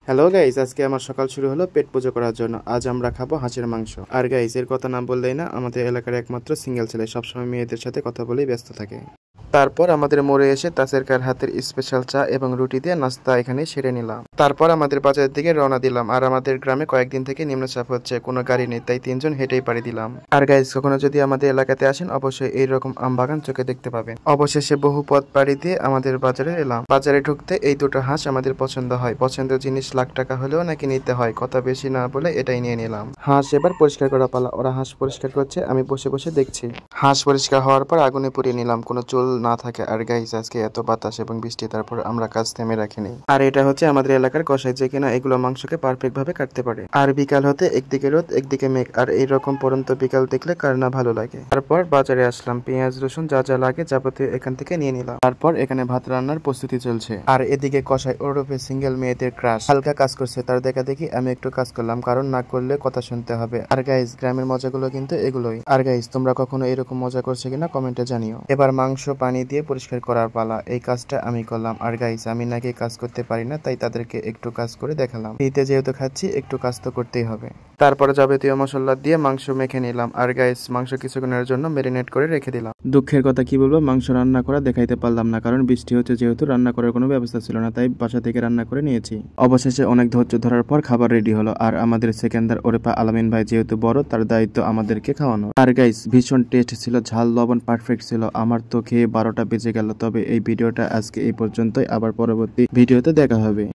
Hello guys, আজকে আমার সকাল শুরু হলো পেট পুজো করার জন্য। আজ আমরা খাবো হাঁসের মাংস। আর গাইস, এর কথা না বললেই না, আমাদের এলাকার একমাত্র সিঙ্গেল ছেলে সবসময় মেয়েদের সাথে কথা বলেই ব্যস্ত থাকে। তারপর আমাদের মোড়ে এসে তাসের কার হাতের স্পেশাল চা এবং রুটি দিয়ে নাস্তা এখানে সেরে নিলাম। তারপর আমাদের বাজারের দিকে রওনা দিলাম। আর আমাদের গ্রামে কয়েকদিন থেকে নিম্নচাপ হচ্ছে, কোনো গাড়ি নেই, তাই 3জন হেঁটেই পাড়ি দিলাম। আর গাইস, কখনো যদি আমাদের এলাকাতে আসেন অবশ্যই এইরকম আম বাগান চোখে দেখতে পাবেন। অবশেষে বহু পথ পাড়ি দিয়ে আমাদের বাজারে এলাম। বাজারে ঢুকতে এই দুটো হাঁস আমাদের পছন্দ হয়। পছন্দের জিনিস লাখ টাকা হলেও নাকি নিতে হয়, কথা বেশি না বলে এটাই নিয়ে নিলাম। হাঁস এবার পরিষ্কার করা পালা। ওরা হাঁস পরিষ্কার করছে, আমি বসে বসে দেখছি। হাঁস পরিষ্কার হওয়ার পর আগুনে পুড়িয়ে নিলাম, কোনো চুল না থাকে। আর গাইস, আজকে এত বাতাস এবং বৃষ্টি, তারপর আমরা কাজ থেমে রাখিনি। আর এটা হচ্ছে আমাদের এলাকার কসাই, যে কিনা এগুলো মাংসকে পারফেক্ট ভাবে কাটতে পারে। আর বিকাল হতে একদিকে রোদ একদিকে মেঘ, আর এইরকম পরন্ত বিকাল দেখলে কার না ভালো লাগে। তারপর বাজারে আসলাম, পেঁয়াজ রসুন যা যা লাগে যাবতীয় এখান থেকে নিয়ে নিলাম। তারপর এখানে ভাত রান্নার প্রস্তুতি চলছে। আর এদিকে কসাই ওরফে সিঙ্গেল মেয়েদের ক্রাশ হালকা কাজ করছে, তার দেখা দেখি আমি একটু কাজ করলাম, কারণ না করলে কথা শুনতে হবে। আর গাইস, গ্রামের মজাগুলো কিন্তু এগুলোই। আর গাইস, তোমরা কখনো এরকম মজা করছো কিনা কমেন্টে জানিও। এবার মাংস পানি দিয়ে পরিষ্কার করার পালা। এই কাজটা আমি করলাম। আর গাইস, আমি নাকি কাজ করতে পারি না, তাই তাদেরকে একটু কাজ করে দেখালাম। ফ্রিতে যেহেতু খাচ্ছি, একটু কাজ তো করতেই হবে। তারপরে যাবতীয় মশলা দিয়ে মাংস মেখে নিলাম। আর গাইস, মাংস কিছুক্ষণের জন্য মেরিনেট করে রেখে দিলাম। দুঃখের কথা কি বলবো, মাংস রান্না করা দেখাইতে পারলাম না, কারণ বৃষ্টি হচ্ছে, যেহেতু রান্না করার কোনো ব্যবস্থা ছিল না, তাই বাসা থেকে রান্না করে নিয়েছি। অবশেষে অনেক ধৈর্য ধরার পর খাবার রেডি হলো। আর আমাদের সেকেন্দার ওরেপা আলামিন ভাই যেহেতু বড়, তার দায়িত্ব আমাদেরকে খাওয়ানো। আর গাইস, ভীষণ টেস্ট ছিল, ঝাল লবণ পারফেক্ট ছিল। আমার তো খেয়ে 12টা বেজে গেল। তবে এই ভিডিওটা আজকে এই পর্যন্তই, আবার পরবর্তী ভিডিওতে দেখা হবে।